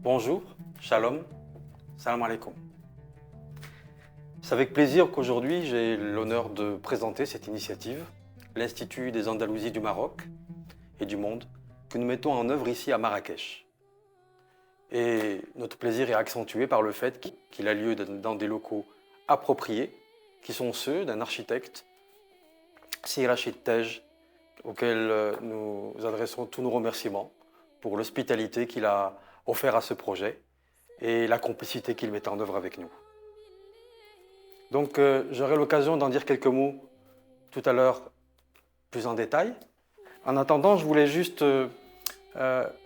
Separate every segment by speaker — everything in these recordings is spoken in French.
Speaker 1: Bonjour, shalom, salam alaikum. C'est avec plaisir qu'aujourd'hui j'ai l'honneur de présenter cette initiative, l'Institut des Andalousies du Maroc et du monde, que nous mettons en œuvre ici à Marrakech. Et notre plaisir est accentué par le fait qu'il a lieu dans des locaux appropriés, qui sont ceux d'un architecte, Sir Rachid Tej, auquel nous adressons tous nos remerciements pour l'hospitalité qu'il a offert à ce projet et la complicité qu'il met en œuvre avec nous. Donc j'aurai l'occasion d'en dire quelques mots tout à l'heure plus en détail. En attendant, je voulais juste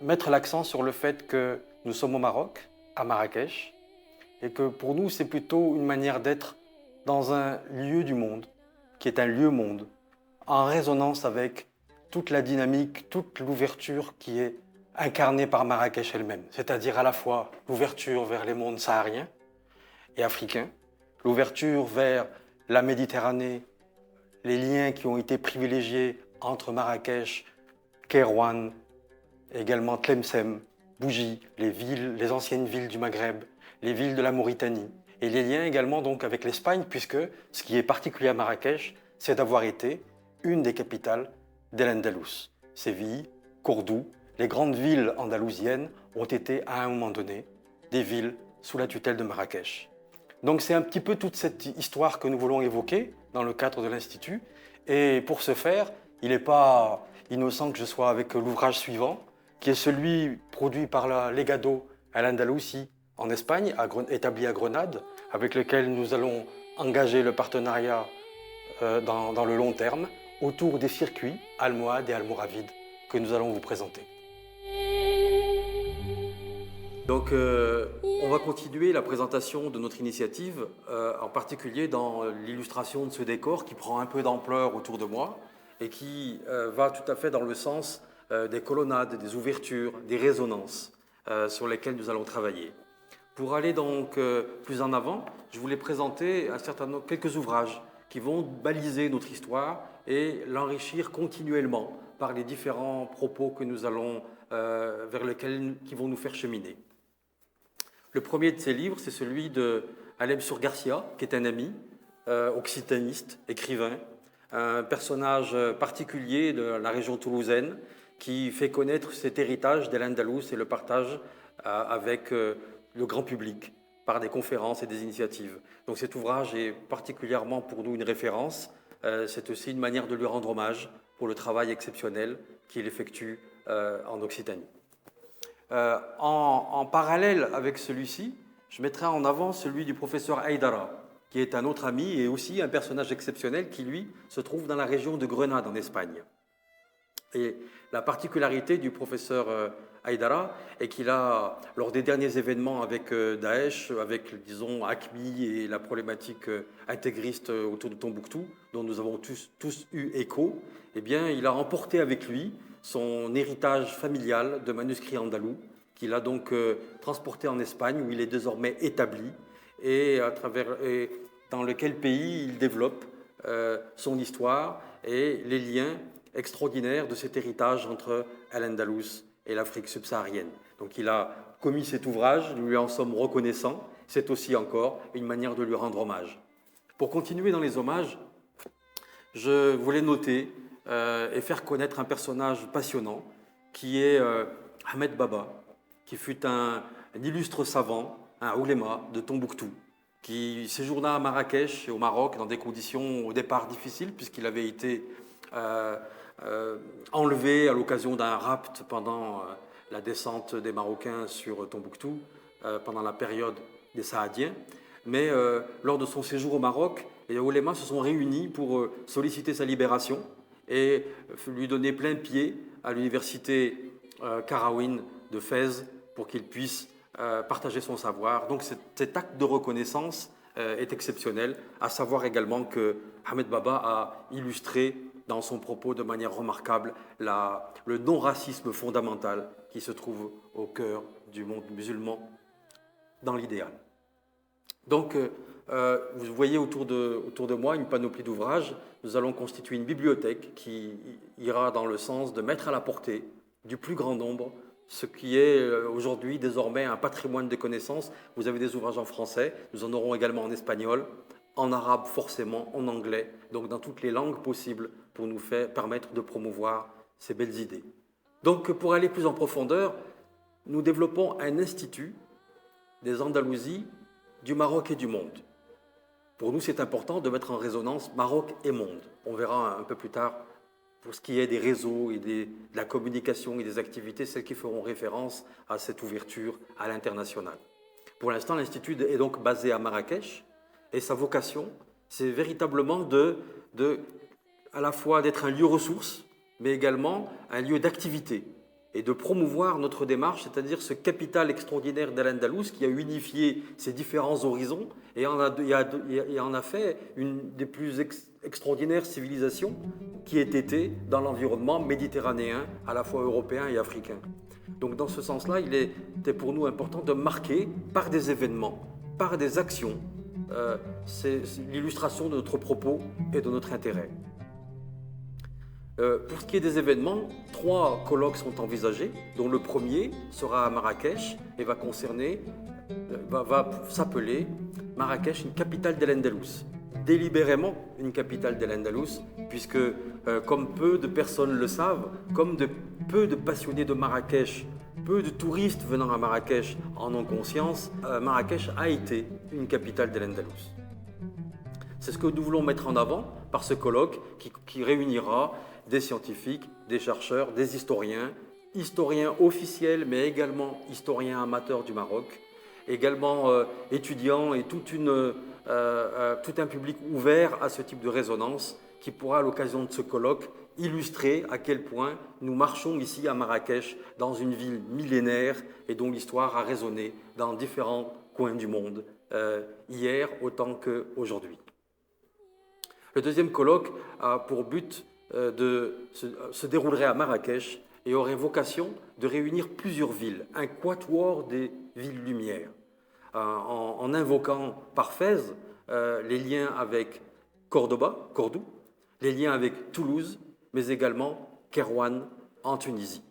Speaker 1: mettre l'accent sur le fait que nous sommes au Maroc, à Marrakech, et que pour nous c'est plutôt une manière d'être dans un lieu du monde, qui est un lieu-monde, en résonance avec toute la dynamique, toute l'ouverture qui est incarnée par Marrakech elle-même, c'est-à-dire à la fois l'ouverture vers les mondes sahariens et africains, l'ouverture vers la Méditerranée, les liens qui ont été privilégiés entre Marrakech, Kairouan, également Tlemcen, Bougie, les anciennes villes du Maghreb, les villes de la Mauritanie, et les liens également donc avec l'Espagne, puisque ce qui est particulier à Marrakech, c'est d'avoir été une des capitales d'Al-Andalus. Séville, Cordoue, les grandes villes andalousiennes ont été à un moment donné des villes sous la tutelle de Marrakech. Donc c'est un petit peu toute cette histoire que nous voulons évoquer dans le cadre de l'Institut. Et pour ce faire, il n'est pas innocent que je sois avec l'ouvrage suivant, qui est celui produit par la Legado Al-Andalusi en Espagne, établi à Grenade, avec lequel nous allons engager le partenariat dans le long terme autour des circuits almohades et almoravides que nous allons vous présenter. Donc, on va continuer la présentation de notre initiative, en particulier dans l'illustration de ce décor qui prend un peu d'ampleur autour de moi et qui va tout à fait dans le sens des colonnades, des ouvertures, des résonances sur lesquelles nous allons travailler. Pour aller donc plus en avant, je voulais présenter quelques ouvrages qui vont baliser notre histoire et l'enrichir continuellement par les différents propos que nous allons qui vont nous faire cheminer. Le premier de ces livres, c'est celui de Alem Sur Garcia, qui est un ami, occitaniste, écrivain, un personnage particulier de la région toulousaine qui fait connaître cet héritage d'Al-Andalus et le partage avec le grand public par des conférences et des initiatives. Donc cet ouvrage est particulièrement pour nous une référence. C'est aussi une manière de lui rendre hommage pour le travail exceptionnel qu'il effectue en Occitanie. En parallèle avec celui-ci, je mettrai en avant celui du professeur Haïdara, qui est un autre ami et aussi un personnage exceptionnel qui, lui, se trouve dans la région de Grenade, en Espagne. Et la particularité du professeur Haïdara est qu'il a, lors des derniers événements avec Daesh, avec, disons, AQMI et la problématique intégriste autour de Tombouctou, dont nous avons tous eu écho, eh bien, il a emporté avec lui son héritage familial de manuscrits andalous, qu'il a donc transporté en Espagne, où il est désormais établi, et dans lequel pays il développe son histoire et les liens extraordinaires de cet héritage entre Al-Andalus et l'Afrique subsaharienne. Donc il a commis cet ouvrage, nous lui en sommes reconnaissants, c'est aussi encore une manière de lui rendre hommage. Pour continuer dans les hommages, je voulais noter et faire connaître un personnage passionnant qui est Ahmed Baba, qui fut un illustre savant, un ouléma de Tombouctou, qui séjourna à Marrakech et au Maroc dans des conditions au départ difficiles puisqu'il avait été enlevé à l'occasion d'un rapt pendant la descente des Marocains sur Tombouctou, pendant la période des Saadiens. Mais lors de son séjour au Maroc, les oulémas se sont réunis pour solliciter sa libération et lui donner plein pied à l'université Karawin de Fès pour qu'il puisse partager son savoir. Donc cet acte de reconnaissance est exceptionnel, à savoir également que Ahmed Baba a illustré dans son propos de manière remarquable le non-racisme fondamental qui se trouve au cœur du monde musulman dans l'idéal. Donc, vous voyez autour de moi une panoplie d'ouvrages. Nous allons constituer une bibliothèque qui ira dans le sens de mettre à la portée du plus grand nombre ce qui est aujourd'hui désormais un patrimoine de connaissances. Vous avez des ouvrages en français, nous en aurons également en espagnol, en arabe forcément, en anglais, donc dans toutes les langues possibles pour nous permettre de promouvoir ces belles idées. Donc pour aller plus en profondeur, nous développons un institut des Andalousies du Maroc et du monde. Pour nous, c'est important de mettre en résonance Maroc et monde. On verra un peu plus tard pour ce qui est des réseaux et de la communication et des activités, celles qui feront référence à cette ouverture à l'international. Pour l'instant, l'Institut est donc basé à Marrakech et sa vocation, c'est véritablement à la fois d'être un lieu ressource, mais également un lieu d'activité et de promouvoir notre démarche, c'est-à-dire ce capital extraordinaire d'Al-Andalus qui a unifié ces différents horizons et en a fait une des plus extraordinaires civilisations qui ait été dans l'environnement méditerranéen, à la fois européen et africain. Donc dans ce sens-là, il était pour nous important de marquer par des événements, par des actions, c'est l'illustration de notre propos et de notre intérêt. Pour ce qui est des événements, 3 colloques sont envisagés, dont le premier sera à Marrakech et va s'appeler Marrakech, une capitale d'Al-Andalus. Délibérément une capitale d'Al-Andalus, puisque comme peu de personnes le savent, comme peu de passionnés de Marrakech, peu de touristes venant à Marrakech en ont conscience, Marrakech a été une capitale d'Al-Andalus. C'est ce que nous voulons mettre en avant par ce colloque qui réunira des scientifiques, des chercheurs, des historiens officiels, mais également historiens amateurs du Maroc, également étudiants et tout un public ouvert à ce type de résonance qui pourra, à l'occasion de ce colloque, illustrer à quel point nous marchons ici à Marrakech, dans une ville millénaire et dont l'histoire a résonné dans différents coins du monde, hier autant qu'aujourd'hui. Le deuxième colloque a pour but se déroulerait à Marrakech et aurait vocation de réunir plusieurs villes, un quatuor des villes lumières, en invoquant par Fès les liens avec Cordoue, les liens avec Toulouse, mais également Kairouan en Tunisie.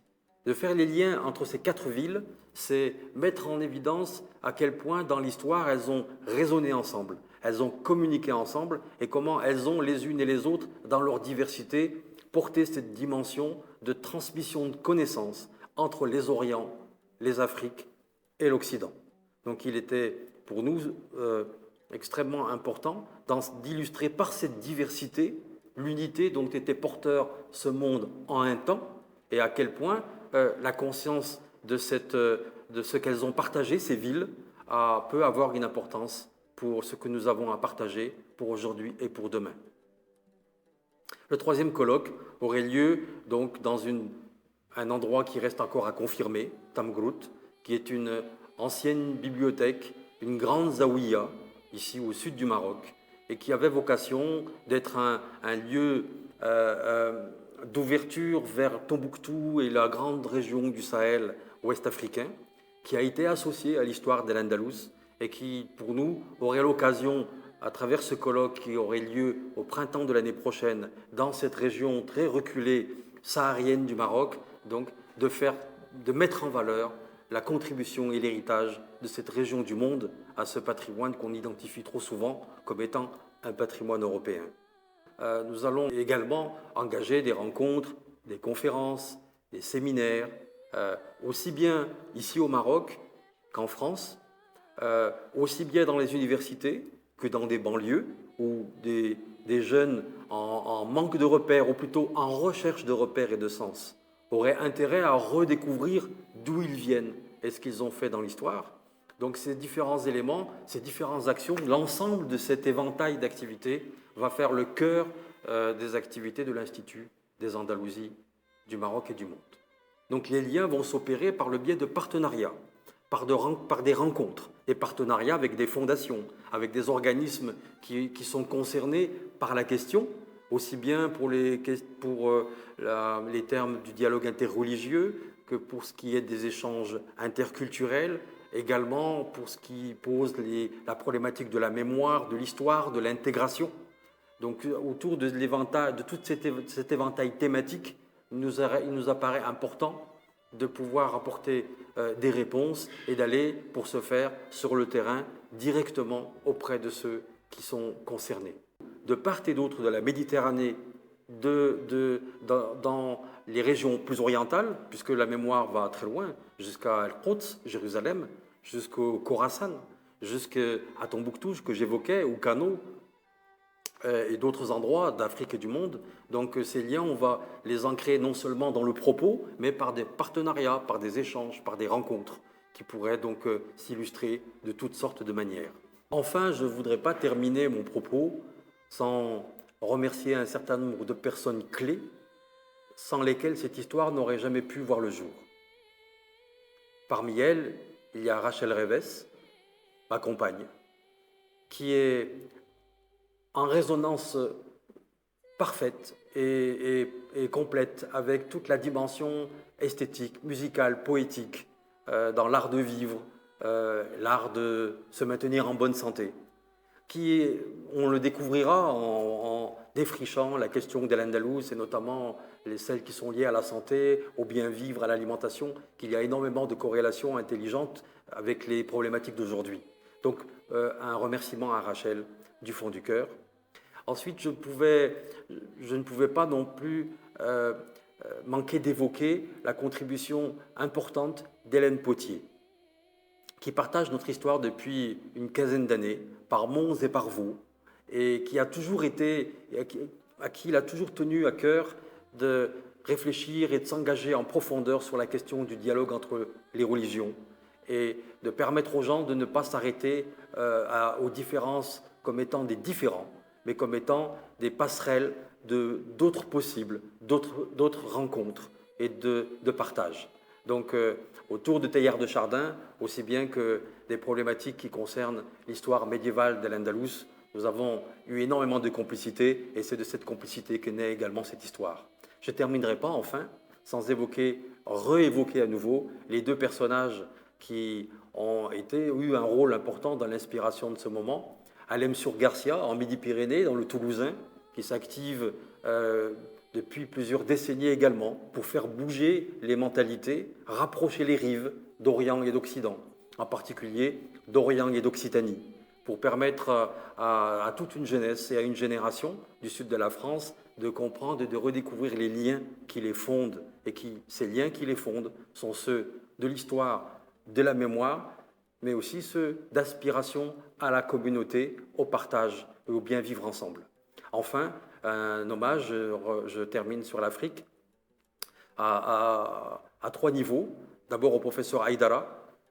Speaker 1: De faire les liens entre ces 4 villes, c'est mettre en évidence à quel point dans l'histoire elles ont résonné ensemble, elles ont communiqué ensemble et comment elles ont les unes et les autres, dans leur diversité, porté cette dimension de transmission de connaissances entre les Orients, les Afriques et l'Occident. Donc il était pour nous extrêmement important d'illustrer par cette diversité l'unité dont était porteur ce monde en un temps et à quel point la conscience de ce qu'elles ont partagé, ces villes, peut avoir une importance pour ce que nous avons à partager pour aujourd'hui et pour demain. Le troisième colloque aurait lieu donc dans un endroit qui reste encore à confirmer, Tamgrout, qui est une ancienne bibliothèque, une grande zaouïa, ici au sud du Maroc, et qui avait vocation d'être un lieu d'ouverture vers Tombouctou et la grande région du Sahel ouest-africain, qui a été associé à l'histoire d'Al-Andalus et qui, pour nous, aurait l'occasion, à travers ce colloque qui aurait lieu au printemps de l'année prochaine, dans cette région très reculée saharienne du Maroc, donc de mettre en valeur la contribution et l'héritage de cette région du monde à ce patrimoine qu'on identifie trop souvent comme étant un patrimoine européen. Nous allons également engager des rencontres, des conférences, des séminaires, aussi bien ici au Maroc qu'en France, aussi bien dans les universités que dans des banlieues où des jeunes en manque de repères, ou plutôt en recherche de repères et de sens, auraient intérêt à redécouvrir d'où ils viennent et ce qu'ils ont fait dans l'histoire. Donc ces différents éléments, ces différentes actions, l'ensemble de cet éventail d'activités va faire le cœur des activités de l'Institut des Andalousies du Maroc et du monde. Donc les liens vont s'opérer par le biais de partenariats, par des rencontres, des partenariats avec des fondations, avec des organismes qui sont concernés par la question, aussi bien pour les termes du dialogue interreligieux que pour ce qui est des échanges interculturels, également pour ce qui pose la problématique de la mémoire, de l'histoire, de l'intégration. Donc autour de tout cet éventail thématique, il nous apparaît important de pouvoir apporter des réponses et d'aller, pour ce faire, sur le terrain, directement auprès de ceux qui sont concernés. De part et d'autre de la Méditerranée, dans les régions plus orientales, puisque la mémoire va très loin, jusqu'à Al-Quds, Jérusalem, jusqu'au Khorasan, jusqu'à Tombouctou, que j'évoquais, ou Kano, et d'autres endroits d'Afrique et du monde. Donc ces liens, on va les ancrer non seulement dans le propos, mais par des partenariats, par des échanges, par des rencontres, qui pourraient donc s'illustrer de toutes sortes de manières. Enfin, je ne voudrais pas terminer mon propos sans remercier un certain nombre de personnes clés sans lesquelles cette histoire n'aurait jamais pu voir le jour. Parmi elles, il y a Rachel Reves, ma compagne, qui est en résonance parfaite et complète avec toute la dimension esthétique, musicale, poétique, dans l'art de vivre, l'art de se maintenir en bonne santé, on le découvrira en défrichant la question d'Al-Andalus et notamment celles qui sont liées à la santé, au bien vivre, à l'alimentation, qu'il y a énormément de corrélations intelligentes avec les problématiques d'aujourd'hui. Donc un remerciement à Rachel du fond du cœur. Ensuite, je ne pouvais pas non plus manquer d'évoquer la contribution importante d'Hélène Potier, qui partage notre histoire depuis une quinzaine d'années, par Mons et par Vaux, et qui a toujours été, à qui il a toujours tenu à cœur de réfléchir et de s'engager en profondeur sur la question du dialogue entre les religions et de permettre aux gens de ne pas s'arrêter aux différences comme étant des différents, mais comme étant des passerelles d'autres possibles, d'autres rencontres et de partage. Donc, autour de Teilhard de Chardin, aussi bien que des problématiques qui concernent l'histoire médiévale d'Al-Andalus, nous avons eu énormément de complicité et c'est de cette complicité que naît également cette histoire. Je ne terminerai pas, enfin, sans réévoquer à nouveau les deux personnages qui ont eu un rôle important dans l'inspiration de ce moment. Alemsur Garcia, en Midi-Pyrénées, dans le Toulousain, qui s'active depuis plusieurs décennies également pour faire bouger les mentalités, rapprocher les rives d'Orient et d'Occident, en particulier d'Orient et d'Occitanie, pour permettre à toute une jeunesse et à une génération du sud de la France de comprendre et de redécouvrir les liens qui les fondent. Et ces liens qui les fondent sont ceux de l'histoire, de la mémoire, mais aussi ceux d'aspiration à la communauté, au partage et au bien vivre ensemble. Enfin, un hommage, je termine sur l'Afrique, à trois niveaux. D'abord au professeur Haïdara,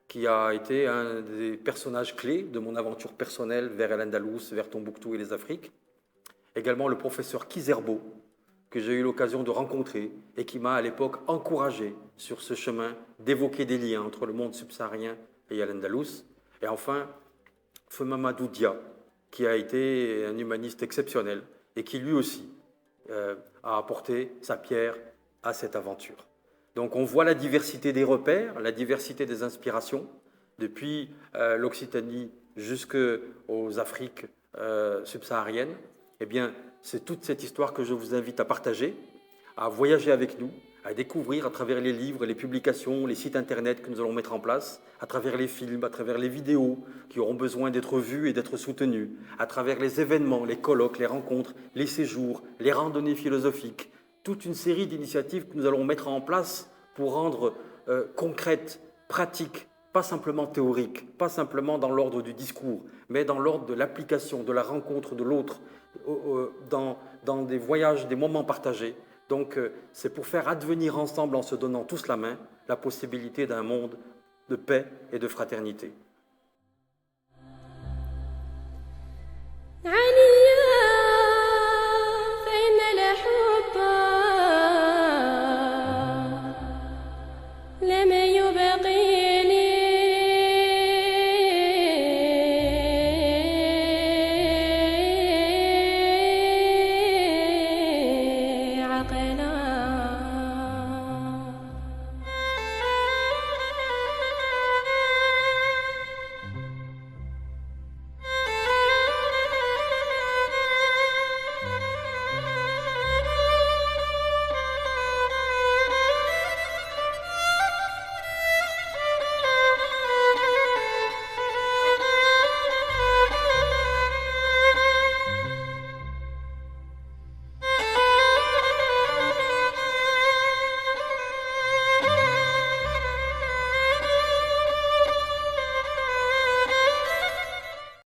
Speaker 1: qui a été un des personnages clés de mon aventure personnelle vers Al-Andalus, vers Tombouctou et les Afriques. Également le professeur Kizerbo, que j'ai eu l'occasion de rencontrer et qui m'a à l'époque encouragé sur ce chemin d'évoquer des liens entre le monde subsaharien et Al-Andalus. Et enfin, Feu Mamadou Dia, qui a été un humaniste exceptionnel et qui lui aussi a apporté sa pierre à cette aventure. Donc on voit la diversité des repères, la diversité des inspirations, depuis l'Occitanie jusqu'aux Afriques subsahariennes. Eh bien, c'est toute cette histoire que je vous invite à partager, à voyager avec nous, à découvrir à travers les livres, les publications, les sites internet que nous allons mettre en place, à travers les films, à travers les vidéos qui auront besoin d'être vues et d'être soutenues, à travers les événements, les colloques, les rencontres, les séjours, les randonnées philosophiques, toute une série d'initiatives que nous allons mettre en place pour rendre concrètes, pratiques, pas simplement théoriques, pas simplement dans l'ordre du discours, mais dans l'ordre de l'application, de la rencontre de l'autre, dans des voyages, des moments partagés. Donc c'est pour faire advenir ensemble, en se donnant tous la main, la possibilité d'un monde de paix et de fraternité.